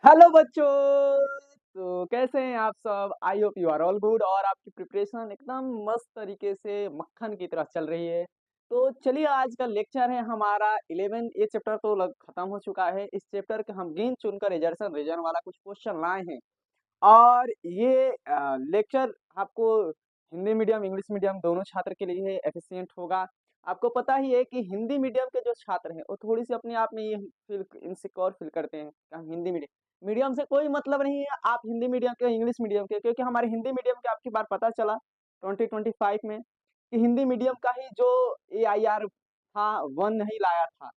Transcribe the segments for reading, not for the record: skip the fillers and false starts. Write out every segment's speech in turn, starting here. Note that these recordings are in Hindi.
हेलो बच्चों। तो कैसे हैं आप सब? I hope you are all good और आपकी प्रिपरेशन एकदम मस्त तरीके से मक्खन की तरह चल रही है। तो चलिए, आज का लेक्चर है हमारा 11। ये चैप्टर तो लग खत्म हो चुका है। इस चैप्टर के हम गिन चुनकर एजर्सन रीजन वाला कुछ क्वेश्चन लाए हैं। और ये लेक्चर आपको हिंदी मीडियम इंग्लिश मीडियम दोनों छात्र के लिए एफिशिएंट होगा। आपको पता ही है कि हिंदी मीडियम के जो छात्र हैं वो थोड़ी सी अपने आप में ये फील इनसिक्योर फील करते हैं कि हम हिंदी मीडियम मीडियम से कोई मतलब नहीं है, आप हिंदी मीडियम के इंग्लिश मीडियम के, क्योंकि हमारे हिंदी मीडियम के आपकी बार पता चला 2025 में कि हिंदी मीडियम का ही जो AIR था 1 नहीं लाया था,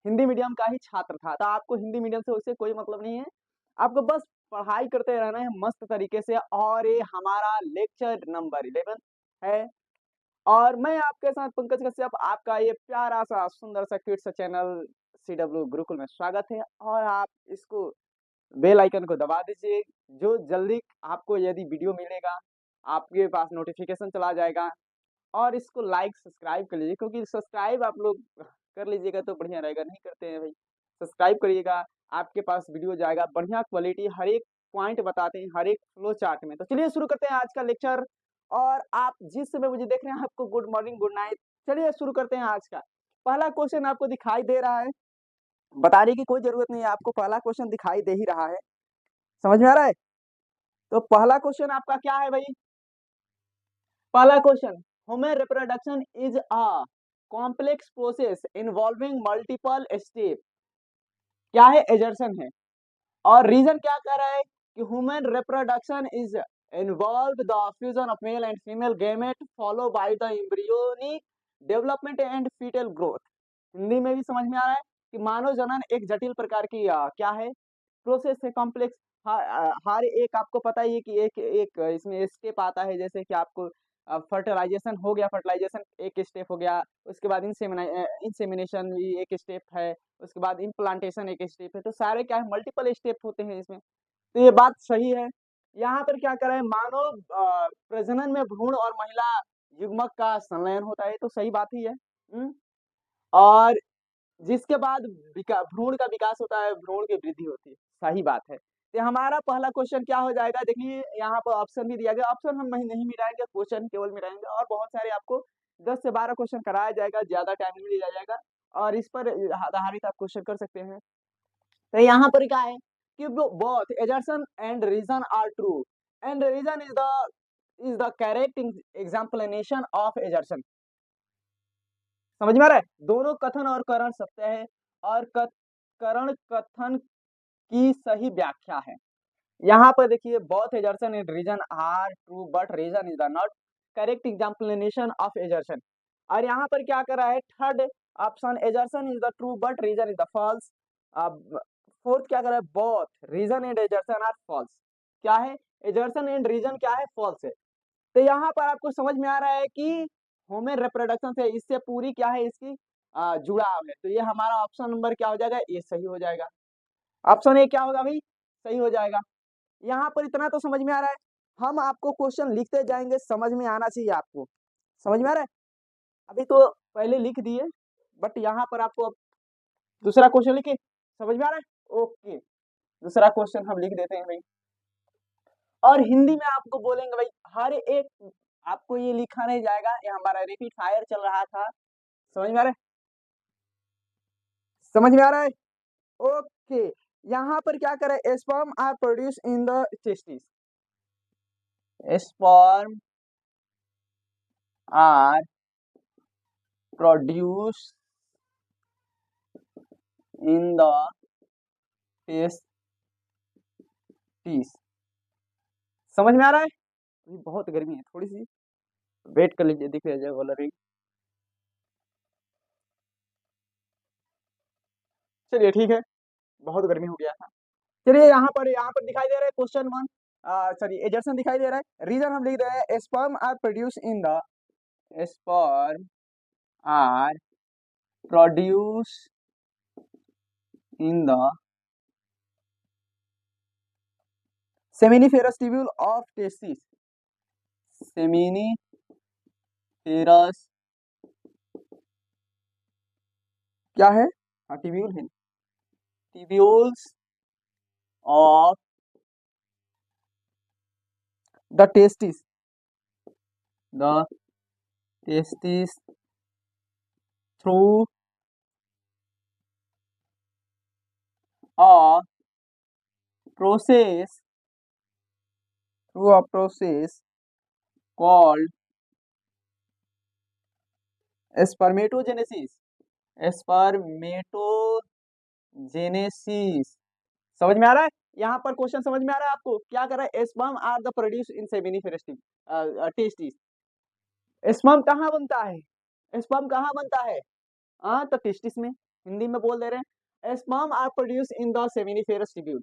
हिंदी मीडियम का ही छात्र था। तो आपको हिंदी मीडियम से उससे कोई मतलब नहीं है, आपको बस पढ़ाई करते रहना है मस्त तरीके से। और ये हमारा लेक्चर नंबर 11 है और मैं आपके साथ पंकज कश्यप, आपका ये प्यारा सा सुंदर सा क्यूट सा चैनल CW गुरुकुल में स्वागत है। और आप इसको बेल आइकन को दबा दीजिए, जो जल्दी आपको यदि वीडियो मिलेगा आपके पास नोटिफिकेशन चला जाएगा। और इसको लाइक सब्सक्राइब कर लीजिए, क्योंकि सब्सक्राइब आप लोग कर लीजिएगा तो बढ़िया रहेगा, नहीं करते हैं भाई सब्सक्राइब करिएगा, आपके पास वीडियो जाएगा बढ़िया क्वालिटी, हर एक पॉइंट बताते हैं हर एक फ्लो चार्ट में। तो चलिए शुरू करते हैं आज का लेक्चर। और आप जिस समय मुझे देख रहे हैं आपको गुड मॉर्निंग गुड नाइट। चलिए शुरू करते हैं आज का पहला क्वेश्चन। आपको दिखाई दे रहा है, बताने की कोई जरूरत नहीं है, आपको पहला क्वेश्चन दिखाई दे ही रहा है। समझ में आ रहा है? तो पहला क्वेश्चन आपका क्या है भाई? पहला question, human reproduction is a complex process involving multiple step. क्या है? एजर्सन है। और रीजन क्या कह रहा है कि human reproduction is involve the fusion of male and female gamete follow by the embryonic development and foetal growth. Hindi में भी समझ में आ रहा है कि मानव जनन एक जटिल प्रकार की क्या है, प्रोसेस है, कॉम्प्लेक्स। हर एक आपको पता ही है कि एक एक इसमें स्टेप आता है, जैसे कि आपको फर्टिलाइजेशन हो गया, फर्टिलाइजेशन एक स्टेप हो गया, उसके बाद इंसेमिनेशन भी एक स्टेप है, उसके बाद इम्प्लांटेशन एक स्टेप है। तो सारे क्या है, मल्टीपल स्टेप होते हैं इसमें। तो ये बात सही है। यहाँ पर क्या कर रहे हैं, मानव प्रजनन में भ्रूण और महिला युग्मक का संलयन होता है, तो सही बात ही है। और जिसके बाद भ्रूण का विकास होता है, भ्रूण की वृद्धि होती है, सही बात है। तो हमारा पहला क्वेश्चन क्या हो जाएगा, देखिए यहाँ पर ऑप्शन भी दिया गया, ऑप्शन हम नहीं मिलाएंगे, क्वेश्चन केवल मिलाएंगे। और बहुत सारे आपको 10 से 12 क्वेश्चन कराया जाएगा, ज्यादा टाइम नहीं लिया जाएगा और इस पर आधारित आप क्वेश्चन कर सकते हैं। तो यहाँ पर क्या है कि both assertion and reason are true and reason is the correct explanation of assertion. समझ में आ रहा है? दोनों कथन और करण सत्य है और करण कथन की सही व्याख्या है। यहाँ पर देखिए, both assertion and reason are true but reason is the not correct explanation of assertion. और यहाँ पर क्या कर रहा है, third option assertion is the true but reason is the false. Fourth क्या कर रहा है, both reason and assertion are false. क्या है? एजर्सन एंड रीजन क्या है, फॉल्स है। तो यहाँ पर आपको समझ में आ रहा है कि ह्यूमन रिप्रोडक्शन से इससे पूरी क्या है, इसकी जुड़ाव है। तो ये हमारा ऑप्शन नंबर क्या हो जाएगा, ये सही हो जाएगा। ऑप्शन ए क्या होगा भाई, सही हो जाएगा। यहाँ पर इतना तो समझ में आ रहा है। हम आपको क्वेश्चन लिखते जाएंगे, समझ में आना चाहिए आपको। समझ में आ रहा है? अभी तो पहले लिख दिए, बट यहाँ पर आपको अब दूसरा क्वेश्चन लिखे, समझ में आ रहा है? ओके, दूसरा क्वेश्चन हम लिख देते हैं भाई। और हिंदी में आपको बोलेंगे भाई, हर एक आपको ये लिखा नहीं जाएगा, ये हमारा रिपीट फायर चल रहा था। समझ में आ रहा है? समझ में आ रहा है? ओके। यहाँ पर क्या करें, sperm are produce in the testis. Sperm are produce in the testis. समझ में आ रहा है? अभी बहुत गर्मी है, थोड़ी सी वेट कर लीजिए, दिख रहा है ऑलरेडी। चलिए ठीक है, बहुत गर्मी हो गया था। चलिए यहाँ पर दिखाई दे रहा है क्वेश्चन 1, सॉरी एजर्सन दिखाई दे रहा है। रीजन हम लिख रहे हैं, sperm are produce in the sperm are produce in the seminiferous tubule of testis. Seminiferous क्या है? हाँ ट्यूब्यूल है, tubules of the the testis through a process called spermatogenesis. स्पर्मेटोजेनेसिस। समझ में आ रहा है? यहाँ पर क्वेश्चन समझ में आ रहा है आपको? क्या कर रहा है? Sperm are the produce in seminiferous testis. Sperm कहाँ बनता है? स्पर्म कहाँ बनता है? हाँ, तो टेस्टिस में। हिंदी में बोल दे रहे हैं, sperm are produce in the seminiferous tubule.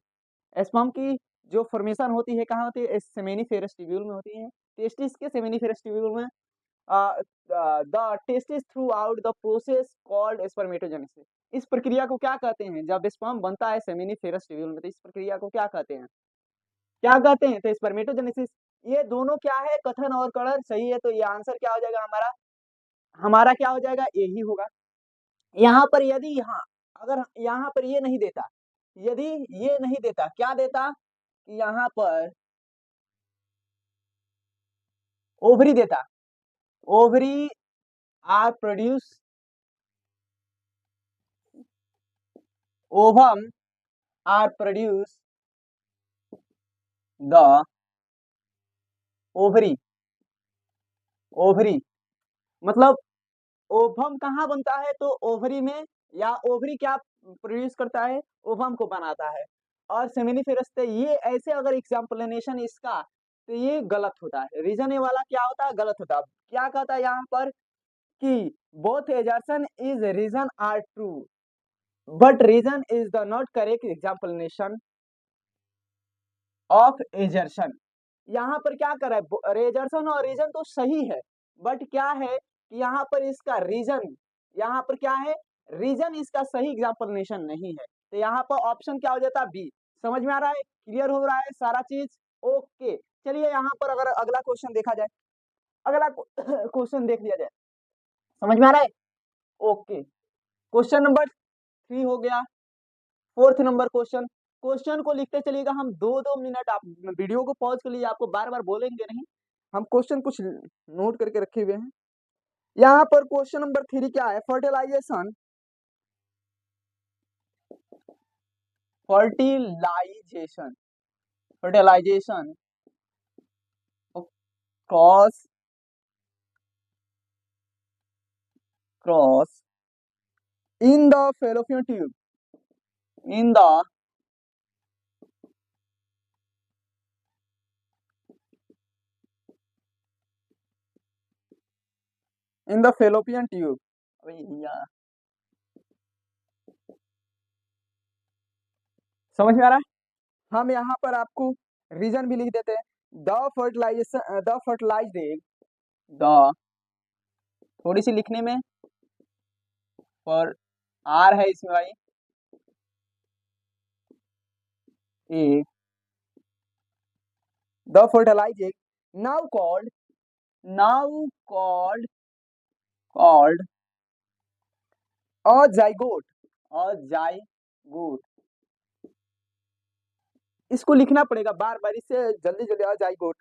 Sperm की जो फॉर्मेशन होती है कहाँ होती है? सेमिनिफेरस ट्यूब्यूल में होती है। टेस्टिस के सेमिनिफेरस ट्यूब्यूल में the testis through out the process called spermatogenesis. इस प्रक्रिया को क्या कहते हैं? जब स्पर्म बनता है सेमिनिफेरस ट्यूब्यूल में, तो इस प्रक्रिया को क्या कहते हैं? क्या कहते हैं? तो स्पर्मेटोजेनेसिस। ये दोनों क्या है? कथन और करण सही है, तो ये आंसर क्या हो जाएगा हमारा? हमारा क्या हो जाएगा? यही होगा। यहाँ पर यदि यहाँ अगर यहाँ पर ये नहीं देता, यदि ये नहीं देता, क्या देता कि यहाँ पर ओवरी देता, ovary are produce, ovum are produce the ovary. Ovary मतलब ओवम कहाँ बनता है? तो ओवरी में। या ओवरी क्या प्रोड्यूस करता है? ओवम को बनाता है। और सेमिनिफेरस से ये ऐसे अगर एग्जाम्पलेनेशन इसका, तो ये गलत होता है। रीजन ये वाला क्या होता है? गलत होता है। क्या कहता है यहाँ पर कि both assertion is reason are true but reason is the not correct explanation of assertion. यहाँ पर क्या कर रहा है? रेजर्सन और रीजन तो सही है, बट क्या है कि यहाँ पर इसका रीजन, यहाँ पर क्या है? रीजन इसका सही एग्जाम्पलेनेशन नहीं है। तो यहाँ पर ऑप्शन क्या हो जाता है? बी। समझ में आ रहा है? क्लियर हो रहा है सारा चीज? ओके, चलिए यहाँ पर अगर अगला क्वेश्चन देखा जाए, अगला क्वेश्चन देख लिया जाए। समझ में आ रहा है? ओके, क्वेश्चन नंबर 3 हो गया। Fourth number question. क्वेश्चन को लिखते चलिएगा। हम 2-2 मिनट, आप वीडियो को पॉज कर लीजिए, आपको बार बार बोलेंगे नहीं, हम क्वेश्चन कुछ नोट करके रखे हुए हैं। यहाँ पर क्वेश्चन नंबर 3 क्या है? Fertilisation, fertilisation, fertilisation cross cross in the fallopian tube, in the fallopian tube. समझ में आ रहा है? हम यहाँ पर आपको रीजन भी लिख देते हैं। The fertilisation, the fertilised egg, the थोड़ी सी लिखने में पर आर है इसमें भाई, egg, the fertilised egg now called, now called called a zygote, a zygote. इसको लिखना पड़ेगा बार बार, इससे जल्दी जल्दी। A zygote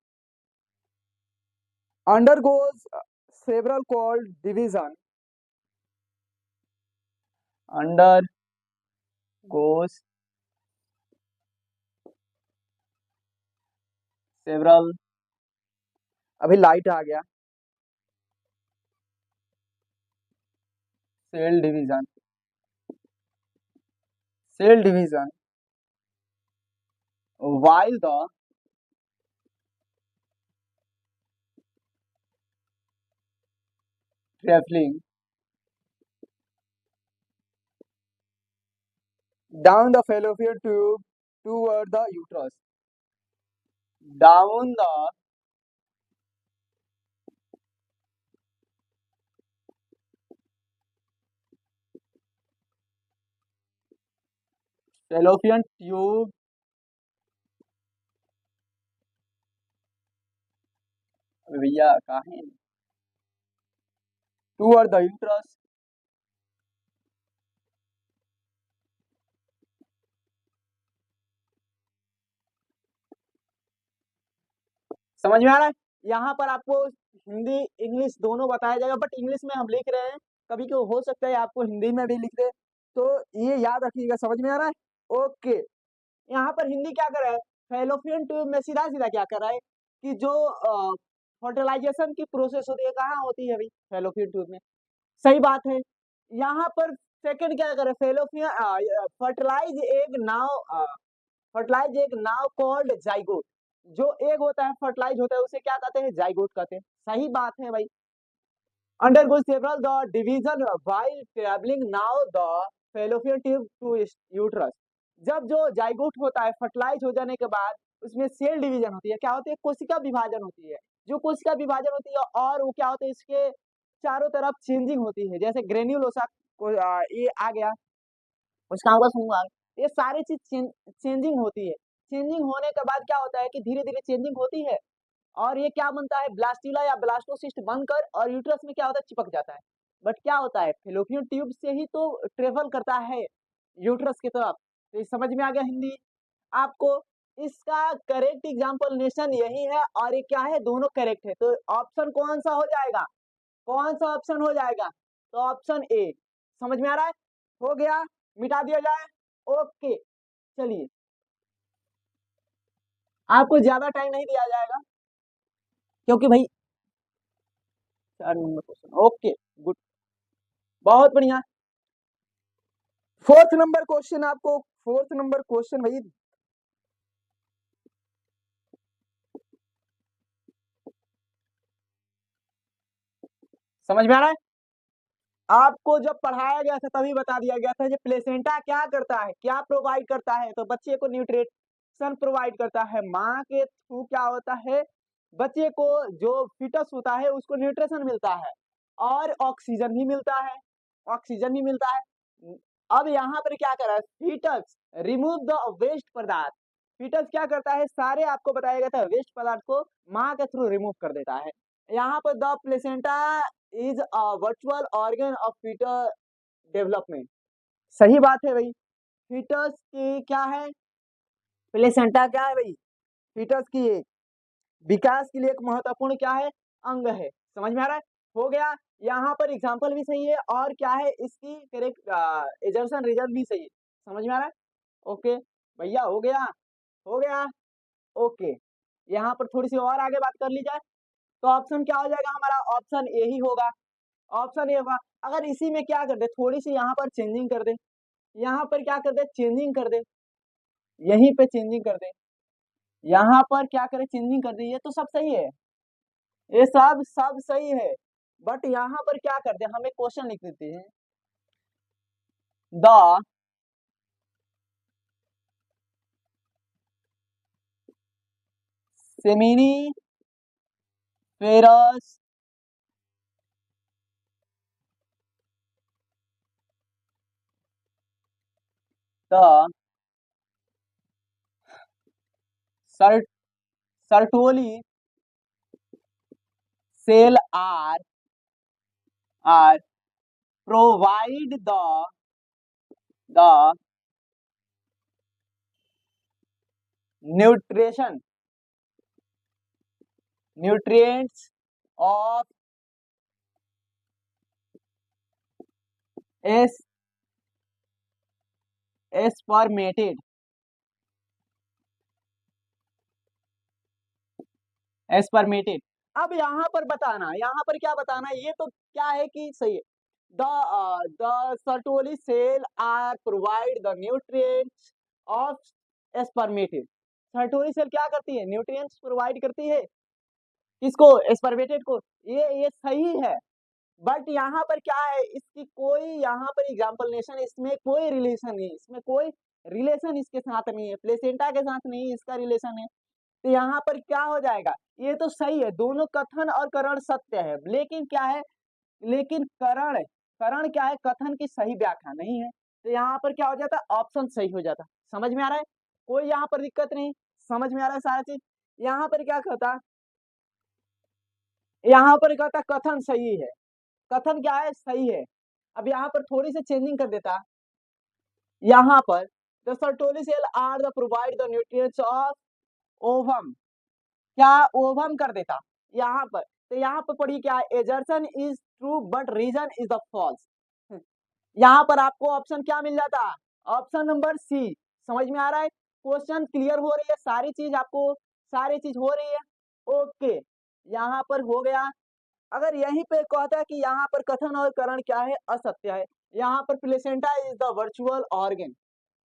undergoes several called division, undergoes several, अभी लाइट आ गया, cell division, cell division while the traveling down the fallopian tube toward the uterus, down the fallopian tube, भैया कहाँ है? toward the uterus, समझ में आ रहा है? यहाँ पर आपको हिंदी इंग्लिश दोनों बताया जाएगा, बट इंग्लिश में हम लिख रहे हैं, कभी को हो सकता है आपको हिंदी में भी लिख दे, तो ये याद रखिएगा। समझ में आ रहा है? ओके। यहाँ पर हिंदी क्या कर रहा है, फैलोपियन ट्यूब में सीधा सीधा क्या कर रहा है कि जो फर्टिलाइजेशन की प्रोसेस होती है कहाँ होती है भाई, फैलोपियन ट्यूब में। सही बात है। यहाँ पर सेकंड क्या करे, fallopian fertilize egg now, fertilize egg now called zygote. जो एग होता है फर्टिलाइज होता है उसे क्या कहते हैं, जाइगोट कहते हैं। सही बात है भाई। undergo several the division while traveling now the fallopian tube to uterus। जब जो जाइगोट होता है फर्टिलाइज हो जाने के बाद उसमें सेल डिवीजन होती है, क्या होती है, कोशिका विभाजन होती है। जो कोशिका विभाजन होती है और वो क्या होता है, इसके चारों तरफ चेंजिंग होती है, जैसे ग्रेन्युलोसा को ये आ गया, उसका होगा सुनूंगा। ये सारी चीज चेंजिंग होती है। चेंजिंग होने के बाद क्या होता है कि धीरे धीरे चेंजिंग होती है और ये क्या बनता है, ब्लास्टिला या ब्लास्टोसिस्ट बनकर और यूट्रस में क्या होता है, चिपक जाता है। बट क्या होता है, फेलोपियन ट्यूब से ही तो ट्रेवल करता है यूट्रस की तरफ। तो ये समझ में आ गया हिंदी आपको। इसका करेक्ट एग्जाम्पल नेशन यही है और ये क्या है, दोनों करेक्ट है। तो ऑप्शन कौन सा हो जाएगा, कौन सा ऑप्शन हो जाएगा, तो ऑप्शन ए। समझ में आ रहा है? हो गया, मिटा दिया जाए। ओके, चलिए आपको ज्यादा टाइम नहीं दिया जाएगा क्योंकि भाई 4 नंबर क्वेश्चन। ओके, गुड, बहुत बढ़िया। फोर्थ नंबर क्वेश्चन आपको, फोर्थ नंबर क्वेश्चन भाई, समझ में आ रहा है? आपको जब पढ़ाया गया था तभी बता दिया गया था, ये प्लेसेंटा क्या करता है, क्या प्रोवाइड करता है, तो बच्चे को न्यूट्रिशन प्रोवाइड करता है। माँ के थ्रू क्या होता है, बच्चे को जो फीटस होता है उसको न्यूट्रिशन मिलता है और ऑक्सीजन भी मिलता है, ऑक्सीजन भी मिलता है। अब यहाँ पर क्या कर रहा है, फीटस रिमूव द वेस्ट पदार्थ। फीटस क्या करता है, सारे आपको बताया गया था वेस्ट पदार्थ को माँ के थ्रू रिमूव कर देता है। यहाँ पर the placenta is a virtual organ of foetal development. सही बात है भाई। फीटस की क्या है, प्लेसेंटा क्या है भाई, फीटस की एक विकास के लिए एक महत्वपूर्ण क्या है, अंग है। समझ में आ रहा है? हो गया। यहाँ पर एग्जाम्पल भी सही है और क्या है, इसकी करेक्ट एजर्सन रिजल्ट भी सही है। समझ में आ रहा है? ओके भैया, हो गया, हो गया। ओके, यहाँ पर थोड़ी सी और आगे बात कर ली जाए तो ऑप्शन क्या हो जाएगा हमारा, ऑप्शन ए ही होगा। ऑप्शन ए होगा। अगर इसी में क्या कर दे, थोड़ी सी यहाँ पर चेंजिंग कर दे, यहाँ पर क्या कर दे, चेंजिंग कर दे, यहीं पे चेंजिंग कर दे, यहाँ पर क्या करे, चेंजिंग कर दे, ये तो सब सही है, ये सब सब सही है। बट यहाँ पर क्या करते हैं, हमें क्वेश्चन लिख देते हैं, द सेमिनी फेरस द सर्ट Sertoli cell are provide the nutrition nutrients of s spermated spermated। अब यहाँ पर बताना, यहाँ पर क्या बताना है, ये तो क्या है कि सही है। The Sertoli cell are provide the nutrients of spermated। Sertoli cell क्या करती है, न्यूट्रिएंट्स प्रोवाइड करती है किसको, spermated को। ये सही है। बट यहाँ पर क्या है, इसकी कोई यहाँ पर एग्जाम्पल इसमें कोई रिलेशन नहीं, इसमें कोई रिलेशन इसके साथ नहीं है, प्लेसेंटा के साथ नहीं इसका रिलेशन है। तो यहाँ पर क्या हो जाएगा, ये तो सही है, दोनों कथन और करण सत्य है, लेकिन क्या है, लेकिन करण, करण क्या है, कथन की सही व्याख्या नहीं है। तो यहाँ पर क्या हो जाता, ऑप्शन सही हो जाता। समझ में आ रहा है? कोई यहाँ पर दिक्कत नहीं, समझ में आ रहा है सारा चीज। यहाँ पर क्या कहता, यहाँ पर कहता कथन सही है, कथन क्या है, सही है। अब यहाँ पर थोड़ी सी चेंजिंग कर देता, यहाँ पर the Sertoli cell are the provide the nutrients of ovum, क्या ओवम कर देता यहाँ पर। तो यहाँ पर पढ़िए क्या है, assertion is true but reason is the false. यहाँ पर आपको ऑप्शन क्या मिल जाता, ऑप्शन नंबर सी। समझ में आ रहा है, क्वेश्चन क्लियर हो रही है, सारी चीज आपको, सारी चीज हो रही है। ओके, यहाँ पर हो गया। अगर यहीं पे कहता है कि यहाँ पर कथन और करण क्या है, असत्य है। यहाँ पर placenta is the virtual organ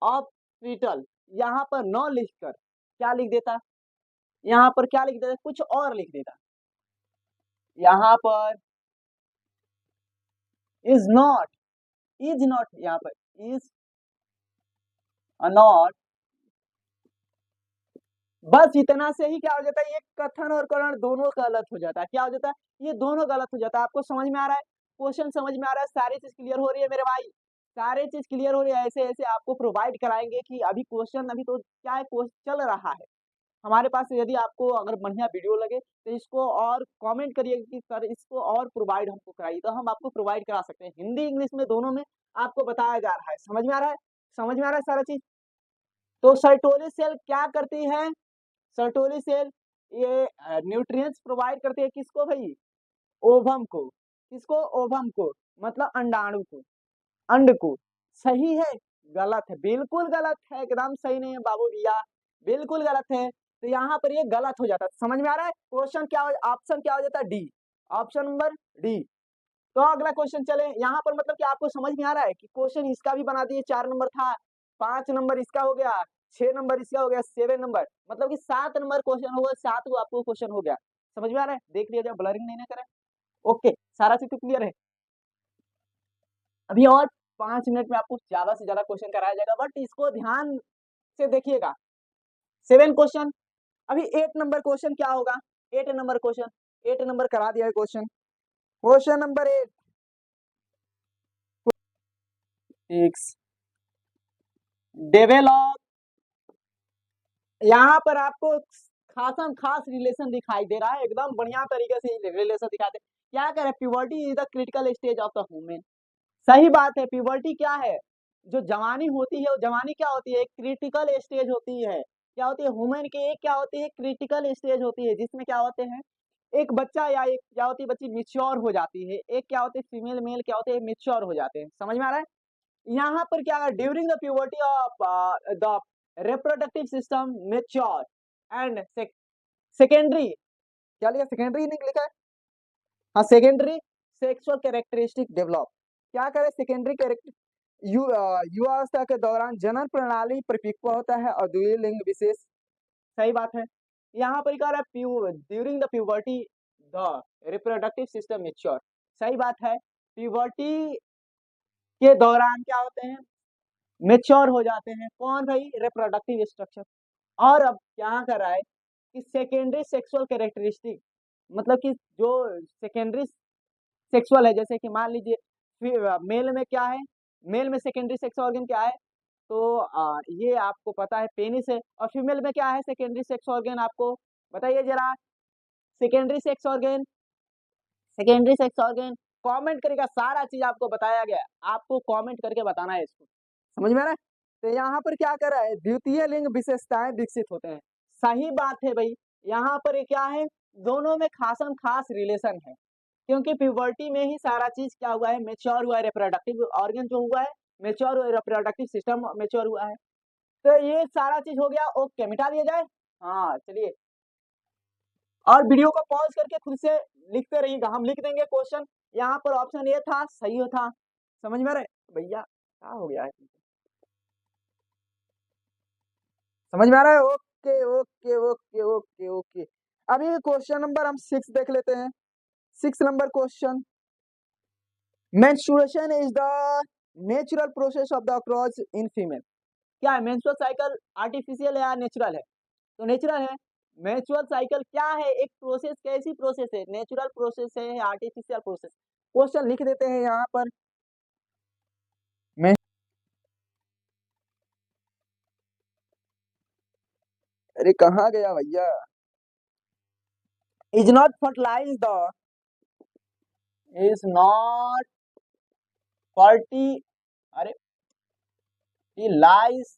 of foetal, यहाँ पर नौ लिखकर क्या लिख देता, यहाँ पर क्या लिख देता, कुछ और लिख देता। यहाँ पर इज नॉट, इज नॉट, यहाँ पर इज नॉट, बस इतना से ही क्या हो जाता है, ये कथन और करण दोनों गलत हो जाता है। क्या हो जाता है, ये दोनों गलत हो जाता है। आपको समझ में आ रहा है, क्वेश्चन समझ में आ रहा है, सारी चीज क्लियर हो रही है मेरे भाई, सारी चीज क्लियर हो रही है। ऐसे ऐसे आपको प्रोवाइड कराएंगे कि अभी क्वेश्चन, अभी तो क्या है, क्वेश्चन चल रहा है हमारे पास। यदि आपको अगर बढ़िया वीडियो लगे तो इसको और कमेंट करिए कि सर इसको और प्रोवाइड हमको कराइए, तो हम आपको प्रोवाइड करा सकते हैं। हिंदी इंग्लिश में दोनों में आपको बताया जा रहा है। समझ में आ रहा है, समझ में आ रहा है सारा चीज। तो सर्टोली सेल क्या करती है, सर्टोली सेल ये न्यूट्रिएंट्स प्रोवाइड करती है किसको भाई, ओवम को। किसको, ओवम को, मतलब अंडाणु को, अंड को। सही है, गलत है, बिल्कुल गलत है, एकदम सही नहीं है बाबू भैया, बिल्कुल गलत है। तो यहाँ पर ये गलत हो जाता है। समझ में आ रहा है, क्वेश्चन क्या, ऑप्शन क्या हो जाता है, डी, ऑप्शन नंबर डी। तो अगला क्वेश्चन चले, यहाँ पर मतलब कि आपको समझ में आ रहा है कि क्वेश्चन इसका भी बना दिए, 4 नंबर था, 5 नंबर इसका हो गया, 6 नंबर इसका हो गया, 7 नंबर, मतलब कि 7 नंबर क्वेश्चन होगा, 7 को आपको क्वेश्चन हो गया। समझ में आ रहा है, देख लिया जाए, ब्लरिंग नहीं ना करे। ओके, सारा चीज तो क्लियर है। अभी और 5 मिनट में आपको ज्यादा से ज्यादा क्वेश्चन कराया जाएगा, बट इसको ध्यान से देखिएगा। 7 क्वेश्चन, अभी 8 नंबर क्वेश्चन क्या होगा, 8 नंबर क्वेश्चन, 8 नंबर करा दिया है क्वेश्चन, क्वेश्चन नंबर 8, डेवेलप। यहाँ पर आपको खासा खास रिलेशन दिखाई दे रहा है, एकदम बढ़िया तरीके से रिलेशन दिखाते हैं। क्या कह रहे हैं, puberty is the critical stage of the women. सही बात है, प्यूबर्टी क्या है, जो जवानी होती है, वो जवानी क्या होती है, एक क्रिटिकल स्टेज होती है। क्या होती है, वुमेन की एक क्या होती है, क्रिटिकल स्टेज होती है, जिसमें क्या होते हैं, एक बच्चा या एक क्या होती है, बच्ची मिच्योर हो जाती है, एक क्या होती है, फीमेल मेल क्या होते हैं, मिच्योर हो जाते हैं। समझ में आ रहा है, यहाँ पर क्या, during the puberty of the reproductive system mature and secondary, क्या लिखा, सेकेंडरी नहीं लिखा है, हाँ, सेकेंडरी सेक्सुअल कैरेक्टरिस्टिक डेवलप। क्या करे, सेकेंडरी कैरेक्टर, युवावस्था के दौरान जनन प्रणाली परिपक्व होता है और द्वितीय लिंग विशेष। सही बात है, यहाँ पर क्या है, during the puberty the reproductive system mature. सही बात है, प्यूबर्टी के दौरान क्या होते हैं, मेच्योर हो जाते हैं। कौन भाई, रिप्रोडक्टिव स्ट्रक्चर। और अब यहाँ कर रहा है कि सेकेंडरी सेक्सुअल कैरेक्टरिस्टिक, मतलब कि जो सेकेंडरी सेक्सुअल है, जैसे कि मान लीजिए मेल में क्या है, मेल में सेकेंडरी सेक्स ऑर्गन क्या है, तो ये आपको पता है पेनिस है। और फीमेल में क्या है सेकेंडरी सेक्स ऑर्गन, आपको बताइए जरा, secondary sex organ, secondary sex organ, comment करेगा, सारा चीज आपको बताया गया, आपको कमेंट करके बताना है इसको। समझ में आ रहा है, तो यहाँ पर क्या कर रहा है, द्वितीय लिंग विशेषताएं विकसित होते हैं। सही बात है भाई, यहाँ पर क्या है, दोनों में खासम खास रिलेशन है, क्योंकि प्यूबर्टी में ही सारा चीज क्या हुआ है, मेच्योर हुआ है, रिप्रोडक्टिव ऑर्गन जो हुआ है मेच्योर हुआ है, रिप्रोडक्टिव सिस्टम मेच्योर हुआ है। तो ये सारा चीज हो गया, ओके, मिटा दिया जाए। हाँ चलिए, और वीडियो को पॉज करके खुद से लिखते रहिएगा, हम लिख देंगे क्वेश्चन। यहाँ पर ऑप्शन ए था, सही हो था। समझ में आ रहा है भैया, क्या हो गया है, समझ में आ रहा है, okay okay okay okay okay. अभी क्वेश्चन नंबर हम 6 देख लेते हैं। 6 number question, menstruation is the natural process of the cross in female. क्या है, मेंस्ट्रुअल साइकिल आर्टिफिशियल है या नेचुरल है, तो नेचुरल है। नेचुरल साइकिल क्या है, एक प्रोसेस, कैसी प्रोसेस है, नेचुरल प्रोसेस है, आर्टिफिशियल प्रोसेस। क्वेश्चन लिख देते हैं यहाँ पर, अरे कहाँ गया भैया, is not fertilise the, is not फर्टी, अरे लाइज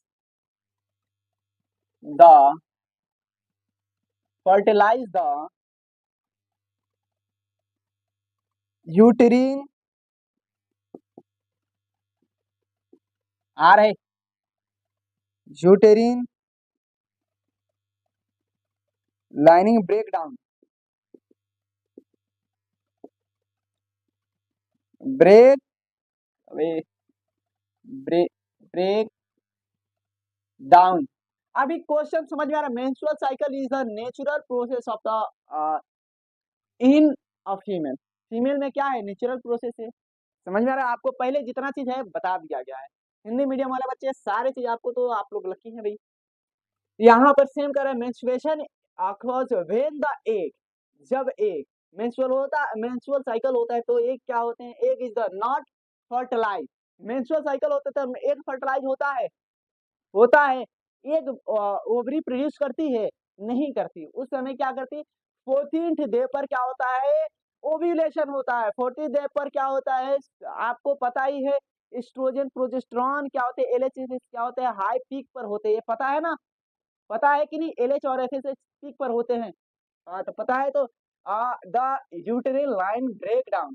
द फर्टिलाइज द यूटेरिन आ रहे uterine lining break down break break break down. अभी क्वेश्चन समझ में आ रहा है। Menstrual cycle is the natural process of the in a female. Female में क्या है, नेचुरल प्रोसेस है। समझ में आ रहा है आपको, पहले जितना चीज है बता दिया गया है। हिंदी मीडियम वाले बच्चे सारे चीज आपको, तो आप लोग लकी हैं भाई। यहाँ पर सेम कर रहे हैं, menstruation across when the egg, जब एग मेंस्ट्रुअल साइकिल होता है तो एग क्या होते हैं, egg is the not fertilise. Menstrual cycle होता है तो एग फर्टिलाइज होता है। एग ओवरी प्रोड्यूस करती है, नहीं करती। उस समय क्या करती, 14th डे पर क्या होता है, ओव्यूलेशन होता है। 14th डे पर क्या होता है, आपको पता ही है, एस्ट्रोजन प्रोजेस्टेरॉन क्या होते हैं, एलएचएस क्या होते हैं, हाई पीक पर होते हैं, ये पता है ना, पता है कि नहीं, एलएच और एफएसएच पीक पर होते हैं। हाँ तो पता है। तो the uterine line break down,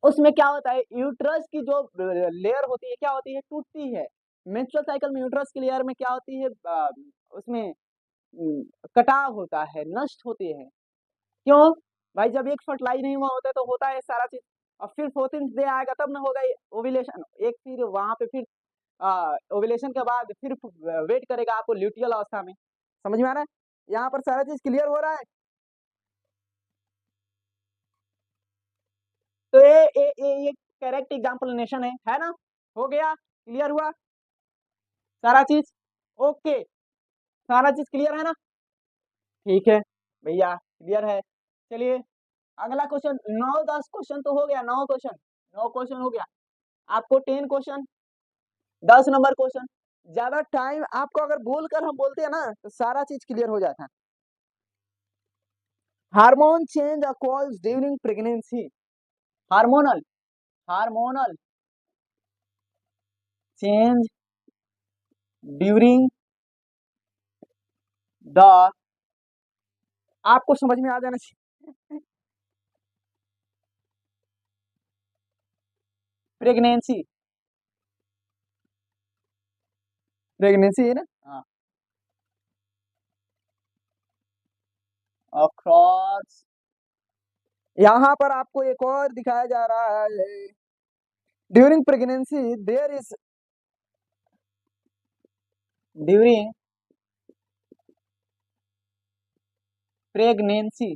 उसमें क्या होता है, यूट्रस की जो लेयर होती है क्या होती है, टूटती है। मेंस्ट्रुअल साइकिल में यूट्रस की लेयर में क्या होती है, उसमें कटाव होता है, नष्ट होती है। क्यों भाई, जब एक फर्टिलाइज नहीं हुआ होता है तो होता है सारा चीज। और फिर 14th डे आएगा तब ना होगा ओविलेशन, एक फिर वहां पे फिर ओविलेशन के बाद फिर वेट करेगा आपको ल्यूटियल अवस्था में। समझ में आ रहा है, यहाँ पर सारा चीज क्लियर हो रहा है। तो ये करेक्ट एग्जाम्पलेशन है ना, हो गया, क्लियर हुआ सारा चीज, ओके, सारा चीज क्लियर है ना, ठीक है भैया, क्लियर है। चलिए अगला क्वेश्चन, 9-10 क्वेश्चन तो हो गया, 9 क्वेश्चन हो गया। आपको 10 क्वेश्चन, 10 नंबर क्वेश्चन। ज्यादा टाइम आपको अगर बोलकर हम बोलते हैं ना तो सारा चीज क्लियर हो जाता है। Hormone change occurs during pregnancy, hormonal hormonal change during the, आपको समझ में आ जाना चाहिए, प्रेगनेंसी, प्रेगनेंसी है ना, हाँ, अक्रॉस। यहाँ पर आपको एक और दिखाया जा रहा है, during pregnancy there is, during pregnancy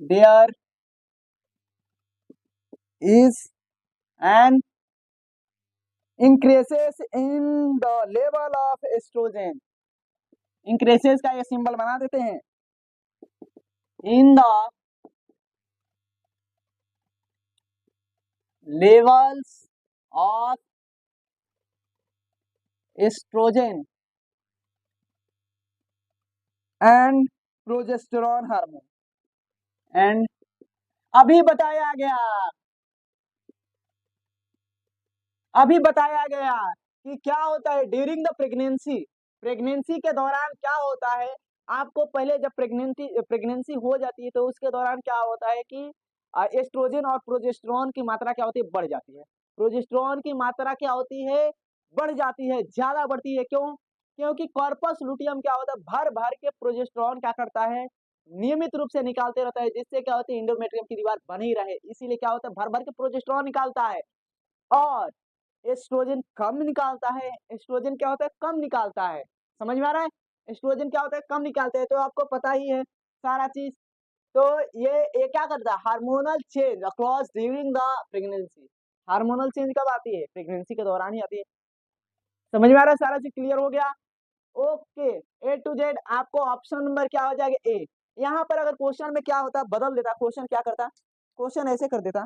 there is an increases in the level of estrogen, increases का ये सिंबल बना देते हैं, in the levels of estrogen and progesterone hormone. And अभी बताया गया कि क्या होता है ड्यूरिंग द प्रेगनेंसी, प्रेगनेंसी के दौरान क्या होता है। आपको पहले जब प्रेगनेंसी हो जाती है तो उसके दौरान क्या होता है कि एस्ट्रोजन और प्रोजेस्टेरॉन की मात्रा क्या होती है, बढ़ जाती है। प्रोजेस्टेरॉन की मात्रा क्या होती है, बढ़ जाती है, ज्यादा बढ़ती है। क्यों, क्योंकि कॉर्पस लुटियम क्या होता है, भर भर के प्रोजेस्टेरॉन क्या करता है, नियमित रूप से निकालते रहता है, जिससे क्या होती है, इंडोमेट्रियम की दीवार बनी रहे। इसीलिए क्या होता है, भर भर के प्रोजेस्टेरॉन निकालता है। और एस्ट्रोजन कम निकालता है, एस्ट्रोजन क्या होता है, कम निकालता है। समझ में आ रहा है, एस्ट्रोजन क्या होता है, कम निकालते हैं, तो आपको पता ही है सारा चीज। तो ये क्या करता है, hormonal change across during the pregnancy. Hormonal change कब आती है, प्रेगनेंसी के दौरान ही आती है। समझ में आ रहा है, सारा चीज क्लियर हो गया, ओके। ए टू जेड आपको ऑप्शन नंबर क्या हो जाएगा, ए। यहाँ पर अगर क्वेश्चन में क्या होता, बदल देता क्वेश्चन, क्या करता, क्वेश्चन ऐसे कर देता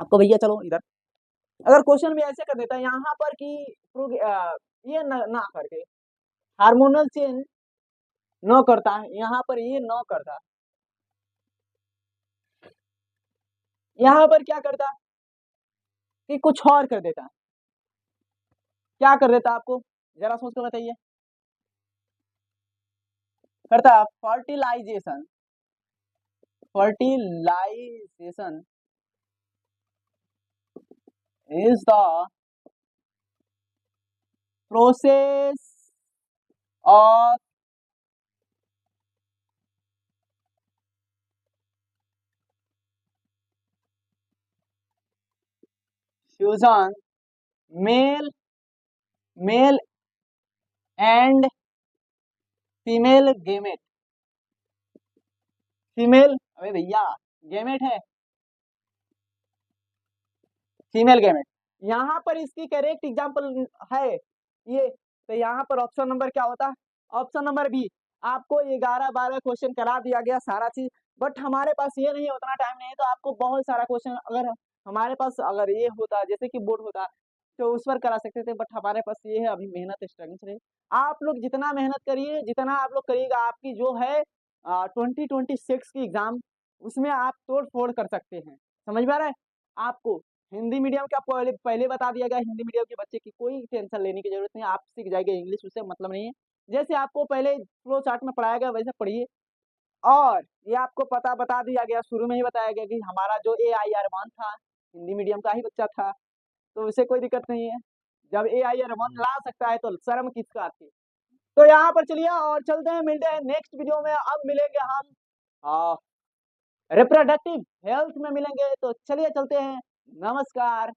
आपको, भैया चलो इधर, अगर क्वेश्चन भी ऐसे कर देता है यहाँ पर कि ये ना करके हार्मोनल चेंज न करता है, यहाँ पर ये न करता, यहाँ पर क्या करता कि कुछ और कर देता, क्या कर देता आपको, जरा सोच कर बताइए। करता fertilisation. Fertilisation is the process of fusion male male and female gamete. Female, अबे भैया गेमेट है, फीमेल गेमेट। यहाँ पर इसकी करेक्ट एग्जांपल है ये, तो यहाँ पर ऑप्शन नंबर क्या होता, ऑप्शन नंबर बी। आपको 11-12 क्वेश्चन करा दिया गया सारा चीज, बट हमारे पास ये नहीं है, उतना टाइम नहीं है, तो आपको बहुत सारा क्वेश्चन, अगर हमारे पास अगर ये होता जैसे कि बोर्ड होता तो उस पर करा सकते थे, बट हमारे पास ये है अभी मेहनत स्ट्रगल रहे। आप लोग जितना मेहनत करिए, जितना आप लोग करिएगा, आपकी जो है 2026 की एग्जाम, उसमें आप तोड़ फोड़ कर सकते हैं। समझ में आ रहा है आपको। हिंदी मीडियम का पहले पहले बता दिया गया, हिंदी मीडियम के बच्चे की कोई टेंशन लेने की जरूरत नहीं, आप सीख जाएंगे इंग्लिश, उससे मतलब नहीं है। जैसे आपको पहले फ्लो चार्ट में पढ़ाया गया वैसे पढ़िए, और ये आपको पता बता दिया गया, शुरू में ही बताया गया कि हमारा जो AIR 1 था हिंदी मीडियम का ही बच्चा था, तो उसे कोई दिक्कत नहीं है। जब AIR 1 ला सकता है तो शर्म किसका आती है। तो यहाँ पर चलिए और चलते हैं, मिलते हैं नेक्स्ट वीडियो में। अब मिलेंगे हम रिप्रोडक्टिव हेल्थ में मिलेंगे, तो चलिए चलते हैं, नमस्कार।